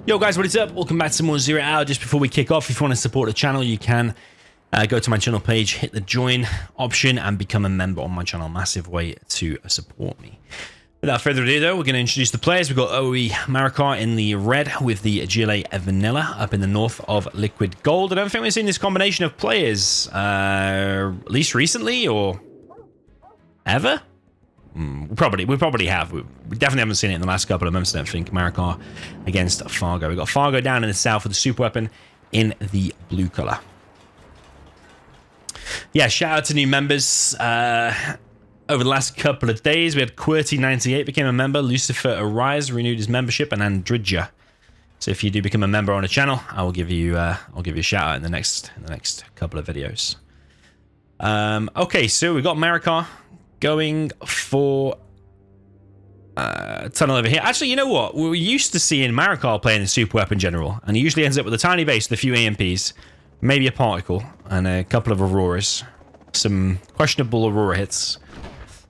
Yo guys, what is up? Welcome back to some more Zero Hour. Just before we kick off, if you want to support the channel, you can go to my channel page, hit the join option and become a member on my channel. Massive way to support me. Without further ado though, we're going to introduce the players. We've got OE Marakar in the red with the GLA Vanilla up in the north of Liquid Gold. I don't think we've seen this combination of players at least recently or ever. We probably have. We definitely haven't seen it in the last couple of months, I don't think. Marakar against Fargo. We've got Fargo down in the south with the Superweapon in the blue color. Yeah, shout out to new members. Over the last couple of days, we had QWERTY98 became a member, Lucifer Arise renewed his membership, and Andridja. So if you do become a member on the channel, I will give you a shout out in the next couple of videos. Okay, so we got Marakar going for tunnel over here. Actually, you know what? We're used to seeing Marakar playing the Superweapon General, and he usually ends up with a tiny base with a few AMPs, maybe a particle, and a couple of Auroras. Some questionable Aurora hits.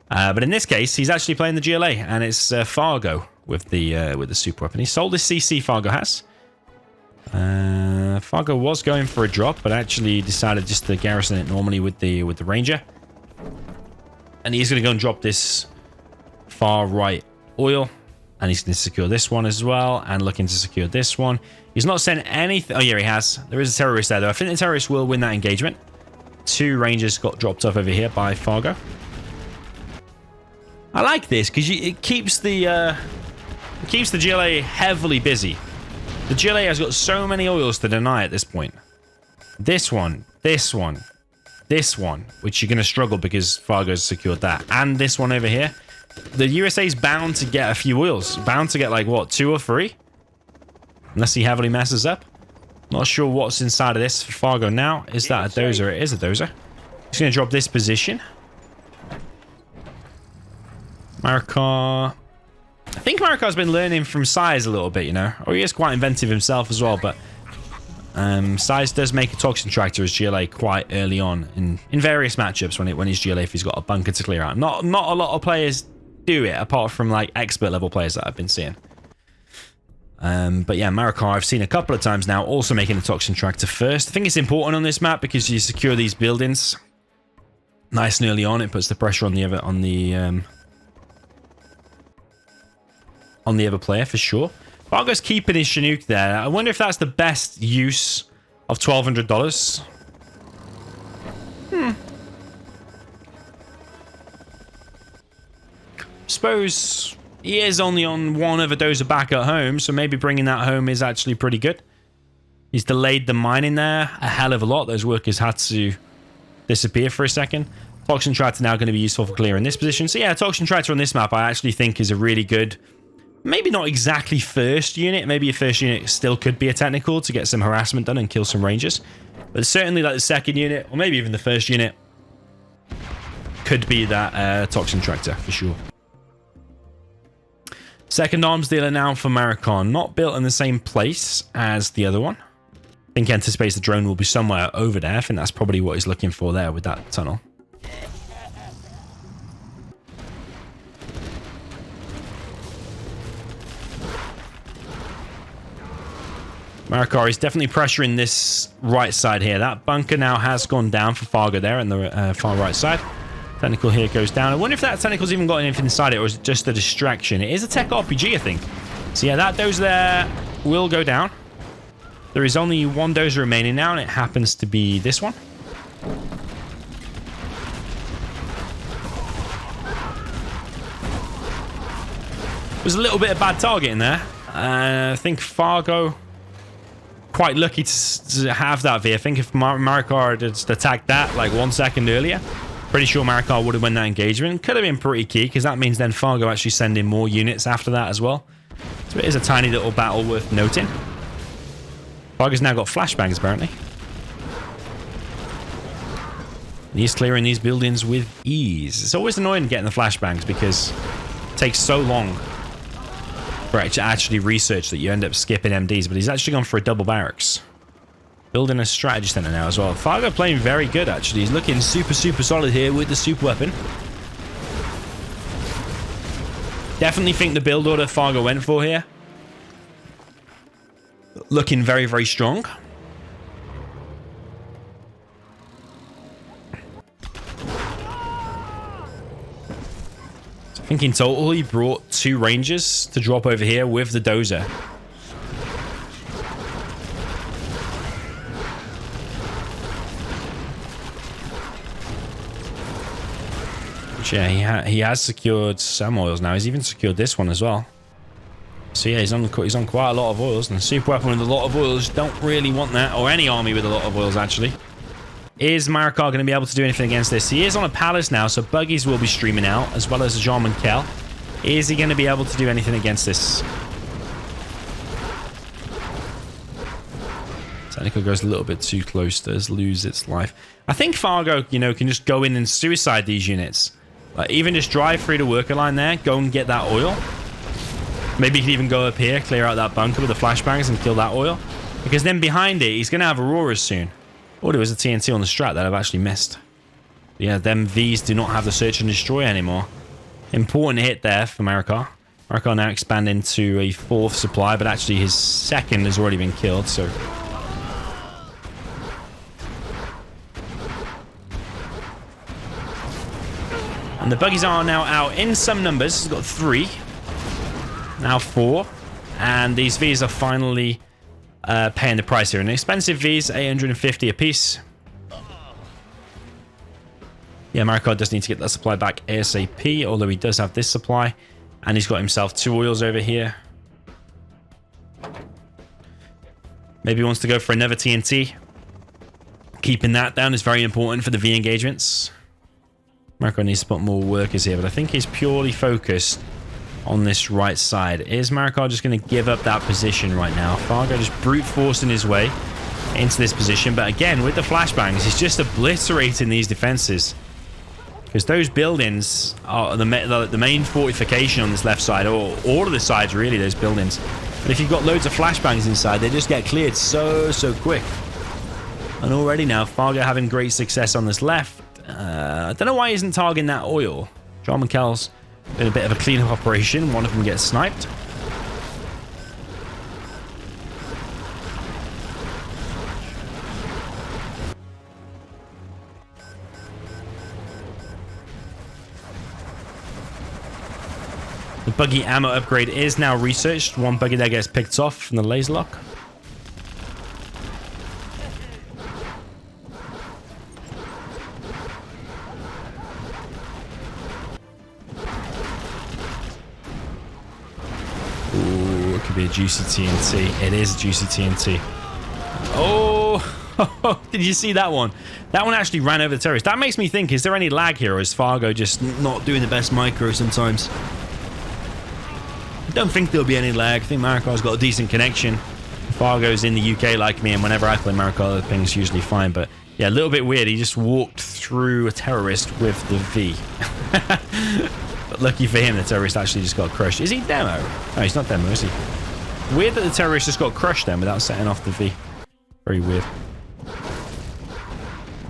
But in this case, he's actually playing the GLA, and it's Fargo with the Superweapon. He sold his CC, Fargo has. Fargo was going for a drop, but actually decided just to garrison it normally with the Ranger. And he's going to go and drop this far right oil. And he's going to secure this one as well. And looking to secure this one. He's not sent anything. Oh, yeah, he has. There is a terrorist there, though. I think the terrorist will win that engagement. 2 Rangers got dropped off over here by Fargo. I like this because it keeps the GLA heavily busy. The GLA has got so many oils to deny at this point. This one, this one. This one, which you're going to struggle because Fargo's secured that. And this one over here. The USA's bound to get a few oils. Bound to get like, what, 2 or 3? Unless he heavily messes up. Not sure what's inside of this for Fargo now. Is that a dozer? It is a dozer. He's going to drop this position. Marakar. I think Marakar's been learning from Size a little bit, you know. Or he is quite inventive himself as well, but Size does make a Toxin Tractor as GLA quite early on in various matchups when he's GLA if he's got a bunker to clear out. Not a lot of players do it, apart from like expert level players that I've been seeing. But yeah, Marakar I've seen a couple of times now also making the Toxin Tractor first. I think it's important on this map because you secure these buildings nice and early on. It puts the pressure on the other player for sure. Fargo's keeping his Chinook there. I wonder if that's the best use of $1,200. Suppose he is only on one other dozer back at home, so maybe bringing that home is actually pretty good. He's delayed the mining there a hell of a lot. Those workers had to disappear for a second. Toxin Tractor now going to be useful for clearing this position. So yeah, Toxin Tractor on this map I actually think is a really good... Maybe not exactly first unit. Maybe a first unit still could be a technical to get some harassment done and kill some Rangers. But certainly like the second unit, or maybe even the first unit, could be that Toxin Tractor for sure. Second arms dealer now for Marakar. Not built in the same place as the other one. I think he anticipates the drone will be somewhere over there. I think that's probably what he's looking for there with that tunnel. Marakar is definitely pressuring this right side here. That bunker now has gone down for Fargo there on the far right side. Technical here goes down. I wonder if that technical's even got anything inside it, or is it just a distraction? It is a tech RPG, I think. So yeah, that dozer there will go down. There is only one dozer remaining now, and it happens to be this one. There's a little bit of bad targeting there. I think Fargo... quite lucky to have that V. I think if Marakar had just attacked that like 1 second earlier, pretty sure Marakar would have won that engagement. Could have been pretty key because that means then Fargo actually sending more units after that as well. So it is a tiny little battle worth noting. Fargo's now got flashbangs apparently. He's clearing these buildings with ease. It's always annoying getting the flashbangs because it takes so long for it to actually research that you end up skipping MDs, but he's actually gone for a double barracks. Building a strategy center now as well. Fargo playing very good actually. He's looking super solid here with the super weapon. Definitely think the build order Fargo went for here looking very, very strong. I think in total he brought 2 Rangers to drop over here with the dozer. Which, yeah, he has secured some oils now. He's even secured this one as well. So yeah, he's on quite a lot of oils. And Superweapon with a lot of oils don't really want that, or any army with a lot of oils actually. Is Marakar going to be able to do anything against this? He is on a palace now, so buggies will be streaming out, as well as Jean Monkel. Is he going to be able to do anything against this? Technical goes a little bit too close, does lose its life. I think Fargo, you know, can just go in and suicide these units. Like, even just drive through the worker line there, go and get that oil. Maybe he can even go up here, clear out that bunker with the flashbangs and kill that oil. Because then behind it, he's going to have Auroras soon. Oh, there was a TNT on the strat that I've actually missed. Yeah, them Vs do not have the search and destroy anymore. Important hit there for Marakar. Marakar now expanding to a 4th supply, but actually his 2nd has already been killed, so... And the buggies are now out in some numbers. He's got 3. Now 4. And these Vs are finally... paying the price here. And expensive Vs, 850 a piece. Yeah, Marakar does need to get that supply back ASAP, although he does have this supply. And he's got himself 2 oils over here. Maybe he wants to go for another TNT. Keeping that down is very important for the V engagements. Marakar needs to put more workers here, but I think he's purely focused on this right side. Is Marakar just going to give up that position right now? Fargo just brute forcing his way into this position, but again with the flashbangs he's just obliterating these defenses, because those buildings are the main fortification on this left side, or all of the sides really, those buildings. But if you've got loads of flashbangs inside, they just get cleared so quick. And already now Fargo having great success on this left. I don't know why he isn't targeting that oil. John McKell's been a bit of a cleanup operation. One of them gets sniped. The buggy ammo upgrade is now researched. One buggy that gets picked off from the laser lock. Be a juicy TNT. It is a juicy TNT. Oh, did you see that one? That one actually ran over the terrorist. That makes me think, is there any lag here, or is Fargo just not doing the best micro sometimes? I don't think there'll be any lag. I think Marakar's got a decent connection. Fargo's in the UK like me, and whenever I play Marakar, the ping's usually fine. But yeah, a little bit weird. He just walked through a terrorist with the V. But lucky for him, the terrorist actually just got crushed. Is he demo? No, he's not demo, is he? Weird that the terrorist just got crushed then without setting off the V. Very weird.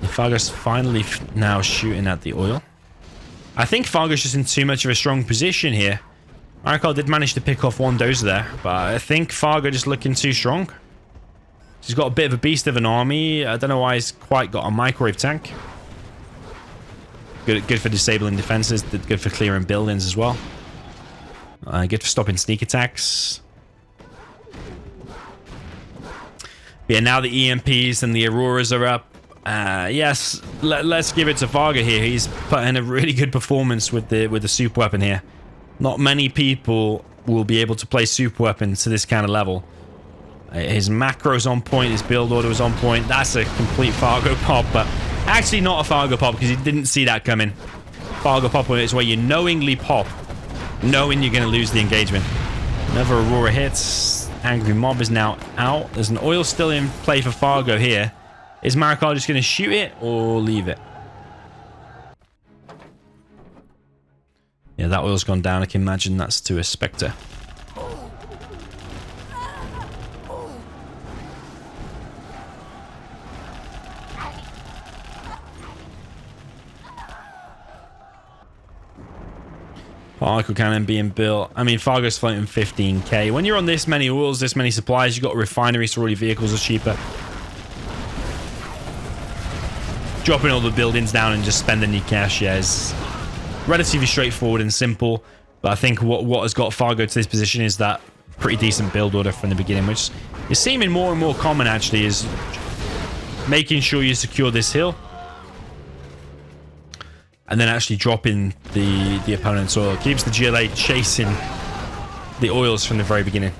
Fargo's finally now shooting at the oil. I think Fargo's just in too much of a strong position here. Marakar did manage to pick off one dozer there, but I think Fargo just looking too strong. He's got a bit of a beast of an army. I don't know why he's quite got a microwave tank. Good for disabling defenses. Good for clearing buildings as well. Good for stopping sneak attacks. But yeah, now the EMPs and the Auroras are up. Yes, let's give it to Fargo here. He's put in a really good performance with the Superweapon here. Not many people will be able to play Superweapon to this kind of level. His macro's on point. His build order was on point. That's a complete Fargo pop, but actually not a Fargo pop because he didn't see that coming. Fargo pop is where you knowingly pop, knowing you're going to lose the engagement. Another Aurora hits. Angry Mob is now out. There's an oil still in play for Fargo here. Is Marakar just going to shoot it or leave it? Yeah, that oil's gone down. I can imagine that's to a Spectre. Particle cannon being built. I mean, Fargo's floating 15k. When you're on this many oils, this many supplies, you've got refineries, so all your vehicles are cheaper. Dropping all the buildings down and just spending your cash, yeah, is relatively straightforward and simple. But I think what has got Fargo to this position is that pretty decent build order from the beginning, which is seeming more and more common, actually, is making sure you secure this hill. And then actually dropping the opponent's oil. Keeps the GLA chasing the oils from the very beginning.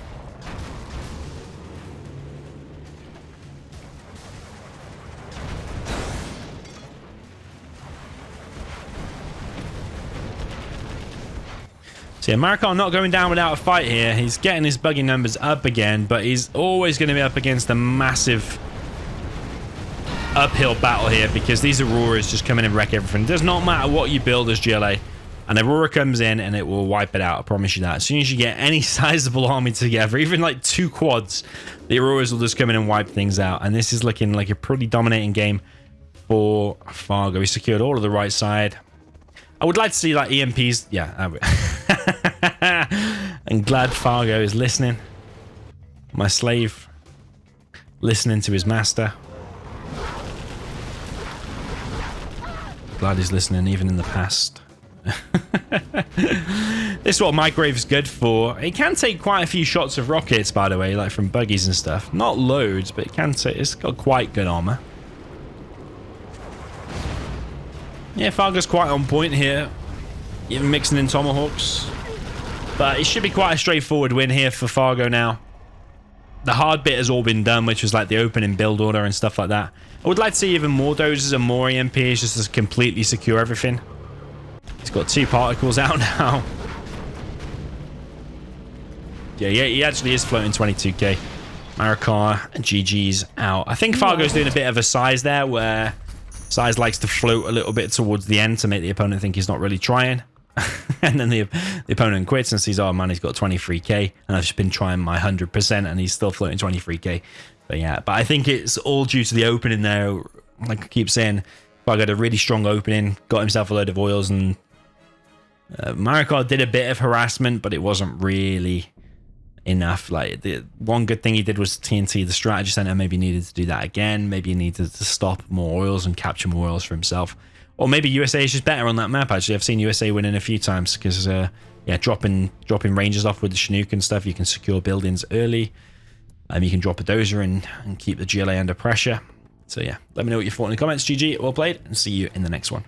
So yeah, Marakar not going down without a fight here. He's getting his buggy numbers up again, but he's always going to be up against a massive uphill battle here because these Auroras just come in and wreck everything. It does not matter what you build as GLA. An Aurora comes in and it will wipe it out. I promise you that. As soon as you get any sizable army together, even like 2 quads, the Auroras will just come in and wipe things out. And this is looking like a pretty dominating game for Fargo. He secured all of the right side. I would like to see like EMPs. Yeah, I would. I'm glad Fargo is listening. My slave listening to his master. Glad he's listening even in the past. This is what Microwave is good for. It can take quite a few shots of rockets, by the way, like from buggies and stuff. Not loads, but it can take. It's got quite good armor. Yeah, Fargo's quite on point here, even mixing in tomahawks. But it should be quite a straightforward win here for Fargo now. The hard bit has all been done, which was like the opening build order and stuff like that. I would like to see even more doses and more EMPs just to completely secure everything. He's got 2 particles out now. Yeah, he actually is floating 22k. Marakar and GG's out. I think Fargo's doing a bit of a size there where size likes to float a little bit towards the end to make the opponent think he's not really trying. And then the opponent quits and sees, oh man, he's got 23k and I've just been trying my 100% and he's still floating 23k. But yeah, but I think it's all due to the opening there. Like I keep saying, Fargo had a really strong opening, got himself a load of oils, and Marakar did a bit of harassment, but it wasn't really enough. Like the one good thing he did was TNT the strategy center. Maybe needed to do that again. Maybe he needed to stop more oils and capture more oils for himself. Or maybe USA is just better on that map. Actually, I've seen USA winning a few times because yeah, dropping ranges off with the Chinook and stuff. You can secure buildings early. You can drop a dozer and keep the GLA under pressure. So yeah, let me know what you thought in the comments. GG, well played, and see you in the next one.